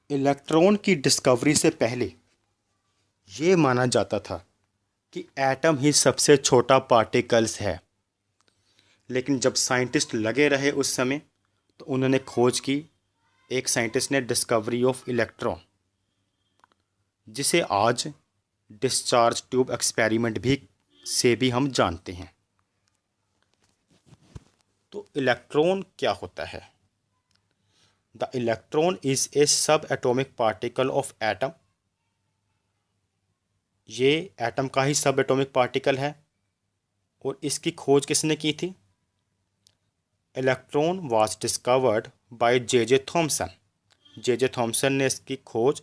Electron की discovery से पहले ये माना जाता था कि एटम ही सबसे छोटा पार्टिकल्स है। लेकिन जब साइंटिस्ट लगे रहे उस समय तो उन्होंने खोज की। एक साइंटिस्ट ने डिस्कवरी ऑफ इलेक्ट्रॉन, जिसे आज डिस्चार्ज ट्यूब एक्सपेरिमेंट भी हम जानते हैं। तो इलेक्ट्रॉन क्या होता है? द इलेक्ट्रॉन इज ए सब एटॉमिक पार्टिकल ऑफ एटम। ये एटम का ही सब एटॉमिक पार्टिकल है। और इसकी खोज किसने की थी? Electron was discovered by J Thomson. J Thomson ने इसकी खोज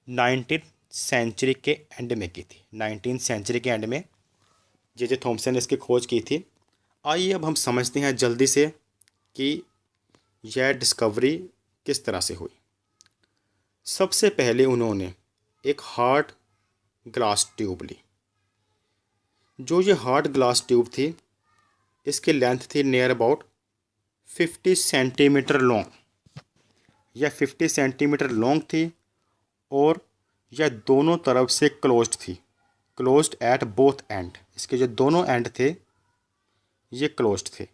19th सेंचुरी के एंड में की थी। 19th सेंचुरी के एंड में जे थॉमसन ने इसकी खोज की थी। आइए अब हम समझते हैं जल्दी से कि यह डिस्कवरी किस तरह से हुई। सबसे पहले उन्होंने एक हार्ड ग्लास ट्यूब ली। जो ये हार्ड ग्लास ट्यूब थी, इसकी लेंथ थी नियर अबाउट 50 सेंटीमीटर लॉन्ग। यह 50 सेंटीमीटर लॉन्ग थी और यह दोनों तरफ से क्लोज्ड थी। Closed at both and. इसके जो दोनों एंड थे ये क्लोज्ड थे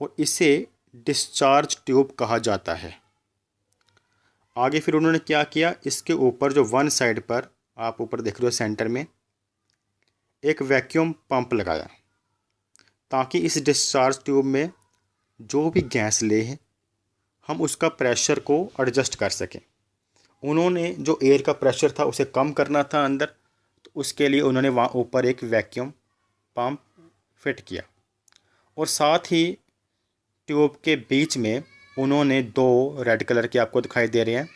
और इसे डिस्चार्ज ट्यूब कहा जाता है। आगे फिर उन्होंने क्या किया, इसके ऊपर जो वन साइड पर आप ऊपर देख रहे हो सेंटर में एक वैक्यूम पंप लगाया, ताकि इस डिस्चार्ज ट्यूब में जो भी गैस ले हैं हम उसका प्रेशर को एडजस्ट कर सकें। उन्होंने जो एयर का प्रेशर था उसे कम करना था अंदर, तो उसके लिए उन्होंने वहाँ ऊपर एक वैक्यूम पंप फिट किया। और साथ ही ट्यूब के बीच में उन्होंने दो रेड कलर के आपको दिखाई दे रहे हैं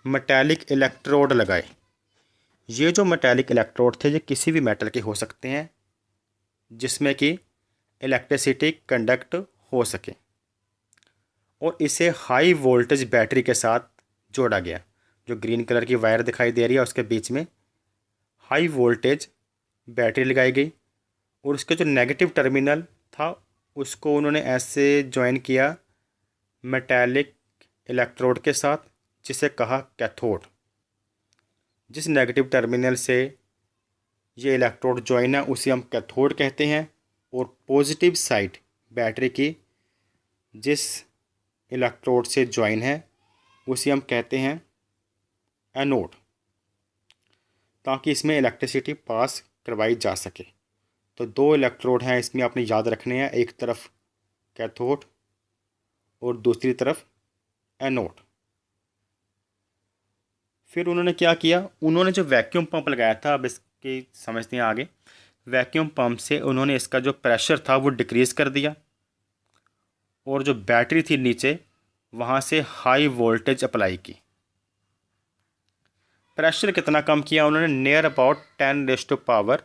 मेटालिक इलेक्ट्रोड लगाए। ये जो मेटालिक इलेक्ट्रोड थे ये किसी भी मेटल के हो सकते हैं जिसमें कि इलेक्ट्रिसिटी कंडक्ट हो सके, और इसे हाई वोल्टेज बैटरी के साथ जोड़ा गया। जो ग्रीन कलर की वायर दिखाई दे रही है उसके बीच में हाई वोल्टेज बैटरी लगाई गई और उसके जो नेगेटिव टर्मिनल था उसको उन्होंने ऐसे ज्वाइन किया मेटालिक इलेक्ट्रोड के साथ, जिसे कहा कैथोड। जिस नेगेटिव टर्मिनल से ये इलेक्ट्रोड ज्वाइन है उसे हम कैथोड कहते हैं। और पॉजिटिव साइड बैटरी की जिस इलेक्ट्रोड से ज्वाइन है उसे हम कहते हैं एनोड, ताकि इसमें इलेक्ट्रिसिटी पास करवाई जा सके। तो दो इलेक्ट्रोड हैं इसमें, आपने याद रखने हैं, एक तरफ कैथोड और दूसरी तरफ एनोड। फिर उन्होंने क्या किया, उन्होंने जो वैक्यूम पंप लगाया था, अब इसकी समझते हैं आगे। वैक्यूम पंप से उन्होंने इसका जो प्रेशर था वो डिक्रीज़ कर दिया और जो बैटरी थी नीचे वहाँ से हाई वोल्टेज अप्लाई की। प्रेशर कितना कम किया उन्होंने? Near about 10⁻⁻⁴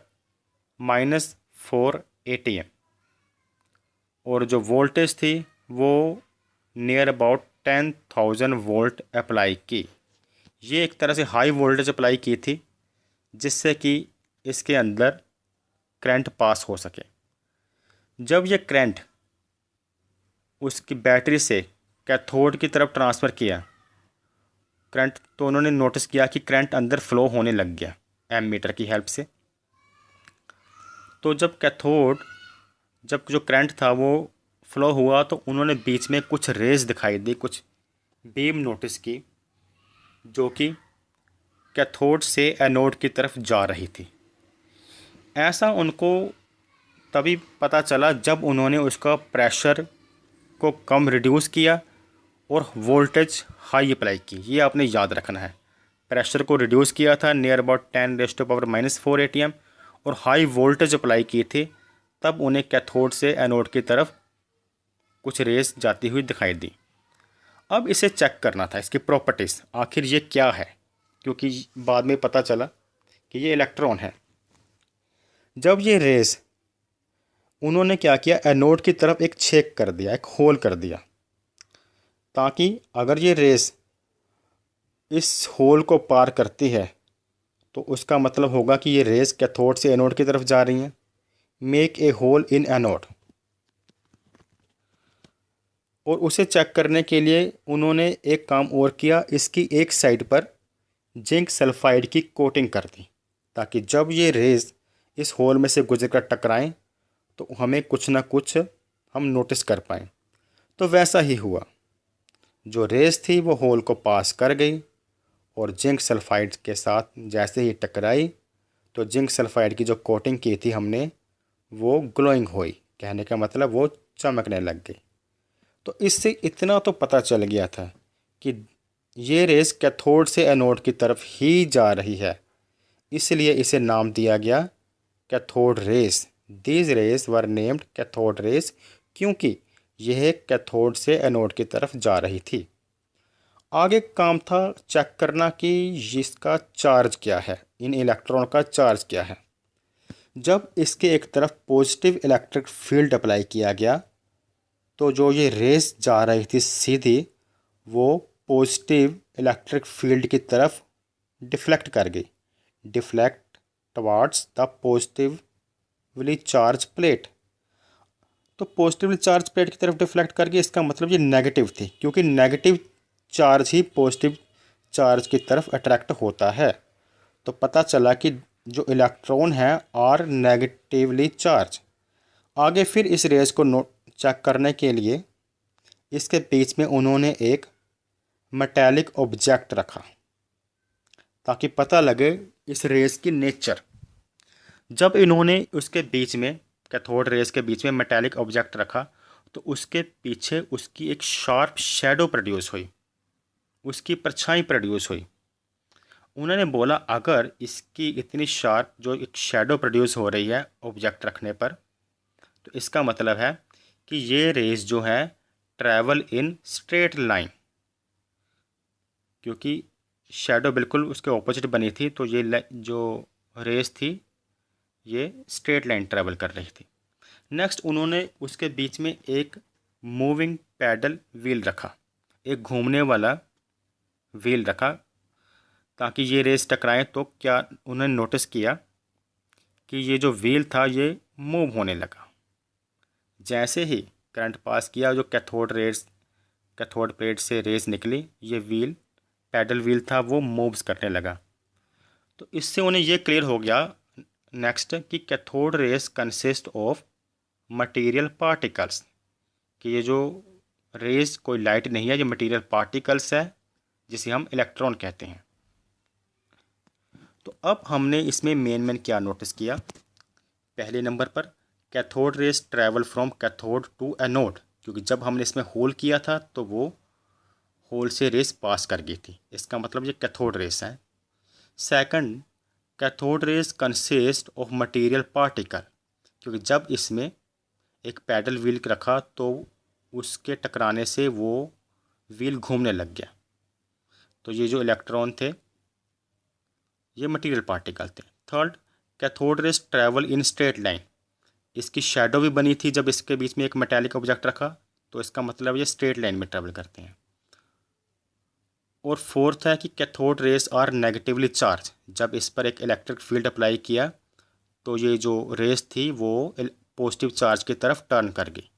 ATM। और जो वोल्टेज थी वो नियर अबाउट 10,000 वोल्ट अप्लाई की। ये एक तरह से हाई वोल्टेज अप्लाई की थी जिससे कि इसके अंदर करंट पास हो सके। जब ये करंट उसकी बैटरी से कैथोड की तरफ ट्रांसफ़र किया करंट, तो उन्होंने नोटिस किया कि करंट अंदर फ्लो होने लग गया एमीटर की हेल्प से। तो जब जो करंट था वो फ्लो हुआ तो उन्होंने बीच में कुछ रेज दिखाई दी, कुछ बीम नोटिस की जो कि कैथोड से एनोड की तरफ जा रही थी। ऐसा उनको तभी पता चला जब उन्होंने उसका प्रेशर को कम रिड्यूस किया और वोल्टेज हाई अप्लाई की। ये आपने याद रखना है। प्रेशर को रिड्यूस किया था नियर अबाउट 10⁻⁻⁴ ATM और हाई वोल्टेज अप्लाई की थी, तब उन्हें कैथोड से एनोड की तरफ कुछ रेस जाती हुई दिखाई दी। अब इसे चेक करना था, इसकी प्रॉपर्टीज़ आखिर ये क्या है, क्योंकि बाद में पता चला कि ये इलेक्ट्रॉन है। जब ये रेस उन्होंने क्या किया, एनोड की तरफ एक छेद कर दिया, एक होल कर दिया, ताकि अगर ये रेस इस होल को पार करती है तो उसका मतलब होगा कि ये रेस कैथोड से एनोड की तरफ जा रही हैं। Make a hole in anode. और उसे चेक करने के लिए उन्होंने एक काम और किया, इसकी एक साइड पर जिंक सल्फाइड की कोटिंग कर दी ताकि जब ये रेज इस होल में से गुजर कर टकराएँ तो हमें कुछ ना कुछ हम नोटिस कर पाएँ। तो वैसा ही हुआ, जो रेस थी वो होल को पास कर गई और जिंक सल्फाइड के साथ जैसे ही टकराई तो जिंक सल्फाइड की जो कोटिंग की थी हमने वो ग्लोइंग हुई, कहने का मतलब वो चमकने लग गई। तो इससे इतना तो पता चल गया था कि ये रेस कैथोड से एनोड की तरफ ही जा रही है, इसलिए इसे नाम दिया गया cathode rays. These rays were named cathode rays क्योंकि यह कैथोड से एनोड की तरफ जा रही थी। आगे काम था चेक करना कि इसका चार्ज क्या है, इन इलेक्ट्रॉन का चार्ज क्या है। जब इसके एक तरफ पॉजिटिव इलेक्ट्रिक फील्ड अप्लाई किया गया तो जो ये रेस जा रही थी सीधी, वो पॉजिटिव इलेक्ट्रिक फील्ड की तरफ डिफ्लेक्ट कर गई, deflect towards the positively charge plate. तो पॉजिटिवली चार्ज प्लेट की तरफ डिफ्लेक्ट कर गई, इसका मतलब ये नेगेटिव थी, क्योंकि नेगेटिव चार्ज ही पॉजिटिव चार्ज की तरफ अट्रैक्ट होता है। तो पता चला कि जो इलेक्ट्रॉन है आर नेगेटिवली चार्ज। आगे फिर इस रेस को चेक करने के लिए इसके बीच में उन्होंने एक मेटालिक ऑब्जेक्ट रखा ताकि पता लगे इस रेस की नेचर। जब इन्होंने उसके बीच में कैथोड रेस के बीच में मेटालिक ऑब्जेक्ट रखा तो उसके पीछे उसकी एक शार्प शैडो प्रोड्यूस हुई, उसकी परछाई प्रोड्यूस हुई। उन्होंने बोला अगर इसकी इतनी शार्प जो एक शैडो प्रोड्यूस हो रही है ऑब्जेक्ट रखने पर, तो इसका मतलब है कि ये रेस जो है ट्रैवल इन स्ट्रेट लाइन, क्योंकि शैडो बिल्कुल उसके ऑपोजिट बनी थी तो ये जो रेस थी ये स्ट्रेट लाइन ट्रैवल कर रही थी। नेक्स्ट उन्होंने उसके बीच में एक मूविंग पैडल व्हील रखा, एक घूमने वाला व्हील रखा ताकि ये रेस टकराएं। तो क्या उन्होंने नोटिस किया कि ये जो व्हील था ये मूव होने लगा। जैसे ही करंट पास किया, जो कैथोड प्लेट से रेस निकली, ये व्हील पैडल व्हील था वो मूव्स करने लगा। तो इससे उन्हें ये क्लियर हो गया नेक्स्ट कि cathode race consist of material particles, कि ये जो रेस कोई लाइट नहीं है, ये मटेरियल पार्टिकल्स है जिसे हम इलेक्ट्रॉन कहते हैं। तो अब हमने इसमें मेन क्या नोटिस किया। पहले नंबर पर cathode rays travel from cathode to anode, क्योंकि जब हमने इसमें होल किया था तो वो होल से रेस पास कर गई थी, इसका मतलब ये कैथोड रेस है। Second, cathode rays consist of material particle, क्योंकि जब इसमें एक पैडल व्हील रखा तो उसके टकराने से वो व्हील घूमने लग गया। तो ये जो इलेक्ट्रॉन थे ये मटेरियल पार्टिकल थे। Third, cathode rays travel in straight line, इसकी शैडो भी बनी थी जब इसके बीच में एक मेटालिक ऑब्जेक्ट रखा, तो इसका मतलब ये स्ट्रेट लाइन में ट्रैवल करते हैं। और फोर्थ है कि cathode rays are negatively charged, जब इस पर एक इलेक्ट्रिक फील्ड अप्लाई किया तो ये जो रेस थी वो पॉजिटिव चार्ज की तरफ टर्न कर गई।